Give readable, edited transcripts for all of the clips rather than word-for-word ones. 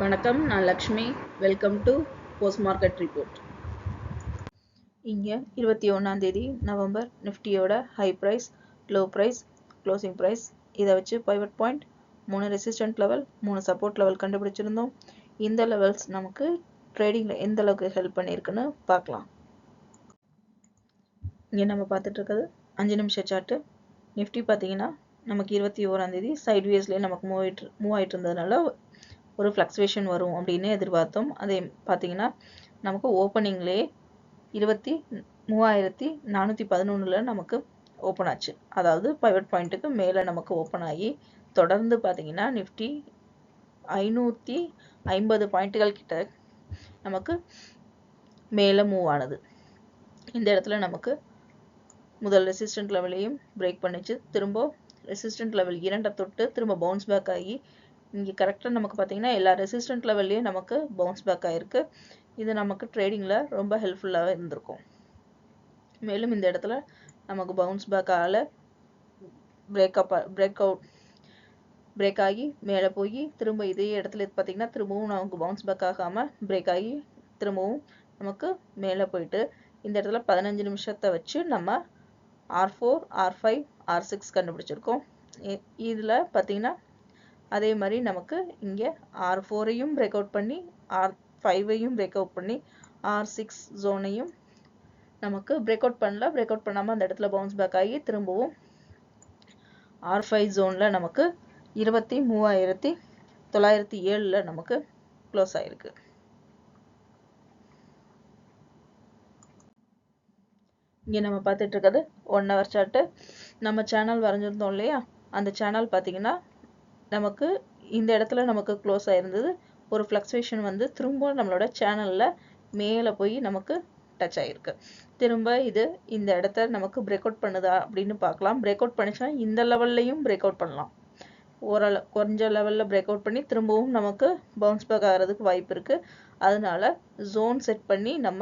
வணக்கம், நான் Lakshmi. Welcome to post market report. இங்கே 21 நவம்பர் நிஃப்டியோட high price, low price, closing price இதை வச்சு pivot point, 3 resistant level, 3 support level கண்டுபிடிச்சிருந்தோம். இந்த லெவல்ஸ் நமக்கு ட்ரேடிங்கில் எந்த அளவுக்கு ஹெல்ப் பண்ணியிருக்குன்னு பார்க்கலாம். இங்கே நம்ம பார்த்துட்டு இருக்கிறது 5 நிமிஷ சார்ட்டு. நிஃப்டி பார்த்தீங்கன்னா நமக்கு 21 சைட்வேஸ்லேயே நமக்கு மூவ் ஆகிட்டு இருந்ததுனால ஒரு ஃப்ளக்சுவேஷன் வரும் அப்படின்னு எதிர்பார்த்தோம். அதே பார்த்தீங்கன்னா நமக்கு ஓப்பனிங்லேயே 23,411 நமக்கு ஓப்பன் ஆச்சு. அதாவது பைவட் பாயிண்ட்டுக்கு மேலே நமக்கு ஓப்பன் ஆகி தொடர்ந்து பார்த்தீங்கன்னா நிஃப்டி 550 பாயிண்ட்டுகள் கிட்ட நமக்கு மேலே மூவ் ஆனது. இந்த இடத்துல நமக்கு முதல் ரெசிஸ்டன்ட் லெவலையும் பிரேக் பண்ணிச்சு. திரும்ப ரெசிஸ்டன்ட் லெவல் 2 தொட்டு திரும்ப பவுன்ஸ் பேக் ஆகி இங்கே கரெக்டாக நமக்கு பார்த்தீங்கன்னா எல்லா ரெசிஸ்டன்ட் லெவல்லையும் நமக்கு பவுன்ஸ் பேக் ஆகிருக்கு. இது நமக்கு ட்ரேடிங்கில் ரொம்ப ஹெல்ப்ஃபுல்லாக இருந்திருக்கும். மேலும் இந்த இடத்துல நமக்கு பவுன்ஸ் பேக் ஆகல, பிரேக் ஆகி மேலே போய் திரும்ப இதே இடத்துல பார்த்தீங்கன்னா திரும்பவும் நமக்கு பவுன்ஸ் பேக் ஆகாமல் பிரேக் ஆகி திரும்பவும் நமக்கு மேலே போயிட்டு இந்த இடத்துல 15 நிமிஷத்தை வச்சு நம்ம R4, R5, R6 கண்டுபிடிச்சிருக்கோம். இதில் பார்த்தீங்கன்னா அதே மாதிரி நமக்கு இங்கே R4ஐயும் பிரேக் அவுட் பண்ணி R5ஐயும் பிரேக் அவுட் பண்ணி R6 ஜோனையும் நமக்கு பிரேக் அவுட் பண்ணாமல் அந்த இடத்துல பவுன்ஸ் பேக் ஆகி திரும்பவும் R5 ஜோனில் நமக்கு 23,907 நமக்கு க்ளோஸ் ஆகிருக்கு. இங்கே நம்ம பார்த்துட்டு இருக்கிறது 1 ஹவர் சார்ட்டு. நம்ம சேனல் வரைஞ்சிருந்தோம் இல்லையா, அந்த சேனல் பார்த்தீங்கன்னா நமக்கு இந்த இடத்துல நமக்கு க்ளோஸ் ஆகிருந்தது. ஒரு ஃப்ளக்சுவேஷன் வந்து திரும்ப நம்மளோட சேனலில் மேலே போய் நமக்கு டச் ஆகிருக்கு. திரும்ப இது இந்த இடத்த நமக்கு பிரேக் அவுட் பண்ணுதா அப்படின்னு பார்க்கலாம். பிரேக் அவுட் பண்ணிச்சுன்னா இந்த லெவல்லையும் பிரேக் அவுட் பண்ணலாம். கொஞ்சம் லெவலில் பிரேக் அவுட் பண்ணி திரும்பவும் நமக்கு பவுன்ஸ் பேக் ஆகிறதுக்கு வாய்ப்பு இருக்குது. அதனால ஜோன் செட் பண்ணி நம்ம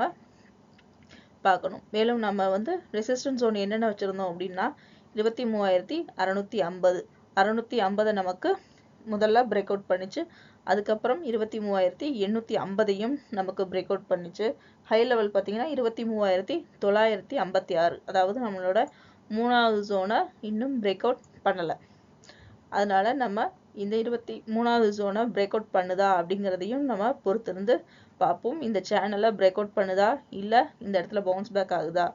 பார்க்கணும். மேலும் நம்ம வந்து ரெசிஸ்டன்ஸ் ஜோன் என்னென்ன வச்சுருந்தோம் அப்படின்னா 23,650 நமக்கு முதல்ல பிரேக் அவுட் பண்ணிச்சு. அதுக்கப்புறம் 23,850ஐயும் நமக்கு பிரேக் அவுட் பண்ணிச்சு. ஹை லெவல் பார்த்தீங்கன்னா 23,956, அதாவது நம்மளோட 3வது ஜோனை இன்னும் பிரேக் அவுட் பண்ணலை. அதனால நம்ம இந்த 23வது ஜோனை பிரேக் அவுட் பண்ணுதா அப்படிங்கிறதையும் நம்ம பொறுத்திருந்து பார்ப்போம். இந்த சேனலை பிரேக் அவுட் பண்ணுதா இல்லை இந்த இடத்துல பவுன்ஸ் பேக் ஆகுதா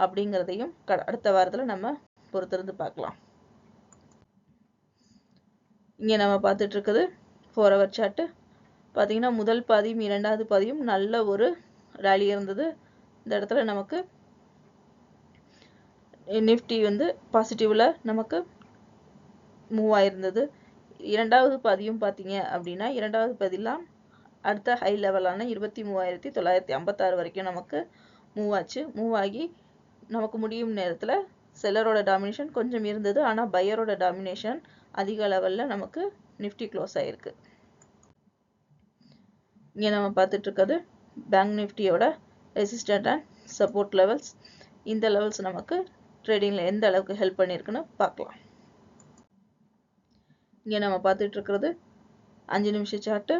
அப்படிங்கிறதையும் அடுத்த வாரத்தில் நம்ம பொறுத்திருந்து பார்க்கலாம். இங்கே நம்ம பார்த்துட்டு இருக்குது 4 ஹவர் சார்ட்டு. பார்த்தீங்கன்னா முதல் பாதியும் 2வது பாதியும் நல்ல ஒரு ரேலி இருந்தது. இந்த இடத்துல நமக்கு நிஃப்டி வந்து பாசிட்டிவ்ல நமக்கு மூவ் ஆயிருந்தது. 2வது பாதியும் பார்த்தீங்க அப்படின்னா 2வது பாதிலாம் அடுத்த ஹை லெவலான 23,956 வரைக்கும் நமக்கு மூவ் ஆச்சு. மூவ் ஆகி நமக்கு முடியும் நேரத்தில் செல்லரோட டாமினேஷன் கொஞ்சம் இருந்தது. ஆனால் பையரோட டாமினேஷன் அதிக லெவலில் நமக்கு நிஃப்டி க்ளோஸ் ஆகிருக்கு. இங்கே நம்ம பார்த்துட்டு இருக்கிறது பேங்க் நிஃப்டியோட ரெசிஸ்டன்ட் அண்ட் சப்போர்ட் லெவல்ஸ். இந்த லெவல்ஸ் நமக்கு ட்ரேடிங்கில் எந்த அளவுக்கு ஹெல்ப் பண்ணியிருக்குன்னு பார்க்கலாம். இங்கே நம்ம பார்த்துட்டு இருக்கிறது 5 நிமிஷ சார்ட்டு.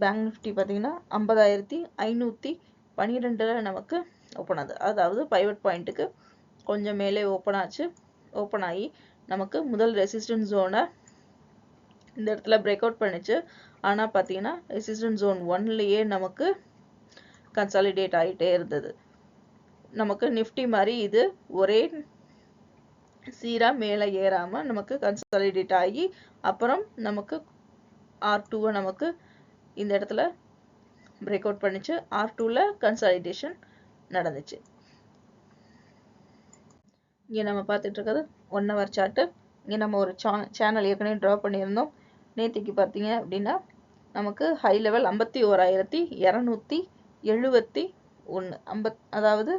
பேங்க் நிஃப்டி பார்த்தீங்கன்னா 50,512 நமக்கு ஓப்பன் ஆகுது. அதாவது பைவட் பாயிண்ட்டுக்கு கொஞ்சம் மேலே ஓப்பன் ஆச்சு. ஓப்பன் ஆகி நமக்கு முதல் ரெசிஸ்டன்ஸ் ஜோனை இந்த இடத்துல பிரேக் அவுட் பண்ணிச்சு. ஆனால் பார்த்தீங்கன்னா ரெசிஸ்டன்ஸ் ஜோன் 1லேயே நமக்கு கன்சாலிடேட் ஆகிட்டே இருந்தது. நமக்கு நிஃப்டி மாதிரி இது ஒரே சீராக மேலே ஏறாமல் நமக்கு கன்சாலிடேட் ஆகி அப்புறம் நமக்கு R2 நமக்கு இந்த இடத்துல பிரேக் அவுட் பண்ணிச்சு. R2ல கன்சாலிடேஷன் நடந்துச்சு. இங்கே நம்ம பார்த்துட்டு இருக்கிறது 1 ஹவர் சார்ட்டு. இங்கே நம்ம ஒரு சேனல் ஏற்கனவே ட்ரா பண்ணியிருந்தோம். நேற்றுக்கு பார்த்தீங்க அப்படின்னா நமக்கு ஹை லெவல் 51,271, அதாவது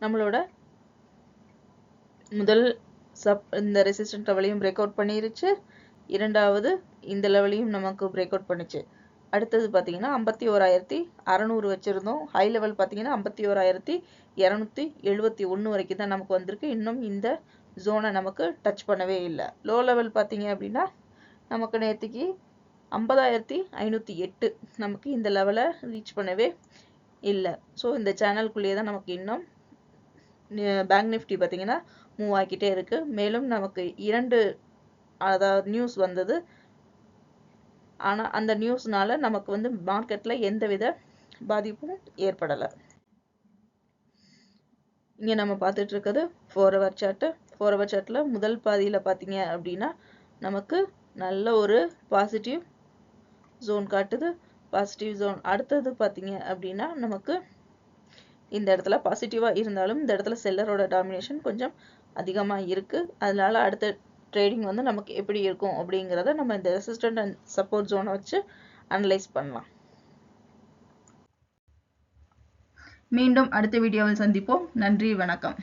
நம்மளோட முதல் இந்த ரெசிஸ்டன்ட் லெவலையும் பிரேக் அவுட் பண்ணிருச்சு. 2வது இந்த லெவலையும் நமக்கு பிரேக் அவுட் பண்ணிச்சு. அடுத்தது பார்த்தீங்கன்னா 51,600 வச்சுருந்தோம். ஹை லெவல் பார்த்தீங்கன்னா 51,271 வரைக்கும் தான் நமக்கு வந்திருக்கு. இன்னும் இந்த ஜோனை நமக்கு டச் பண்ணவே இல்லை. லோ லெவல் பார்த்தீங்க அப்படின்னா நமக்கு நேற்றுக்கு 50,508 நமக்கு இந்த லெவலை ரீச் பண்ணவே இல்லை. ஸோ இந்த சேனலுக்குள்ளேயே தான் நமக்கு இன்னும் பேங்க் நிஃப்டி பார்த்தீங்கன்னா மூவ் ஆகிக்கிட்டே இருக்கு. மேலும் நமக்கு 2 அதாவது நியூஸ் வந்தது. ஆனால் அந்த நியூஸ்னால நமக்கு வந்து மார்க்கெட்ல எந்தவித பாதிப்பும் ஏற்படலை. இங்கே நம்ம பார்த்துட்டு இருக்கிறது 4 ஹவர் சார்ட்டு. 4 ஹவர் சார்ட்டில் முதல் பாதியில் பார்த்தீங்க அப்படின்னா நமக்கு நல்ல ஒரு பாசிட்டிவ் ஜோன் காட்டுது. பாசிட்டிவ் ஜோன் அடுத்தது பார்த்தீங்க அப்படின்னா நமக்கு இந்த இடத்துல பாசிட்டிவாக இருந்தாலும் இந்த இடத்துல செல்லரோட டாமினேஷன் கொஞ்சம் அதிகமாக இருக்குது. அதனால அடுத்த ட்ரேடிங் வந்து நமக்கு எப்படி இருக்கும் அப்படிங்கிறத நம்ம இந்த ரெசிஸ்டன்ட் அண்ட் சப்போர்ட் ஜோனை வச்சு அனலைஸ் பண்ணலாம். மீண்டும் அடுத்த வீடியோவில் சந்திப்போம். நன்றி, வணக்கம்.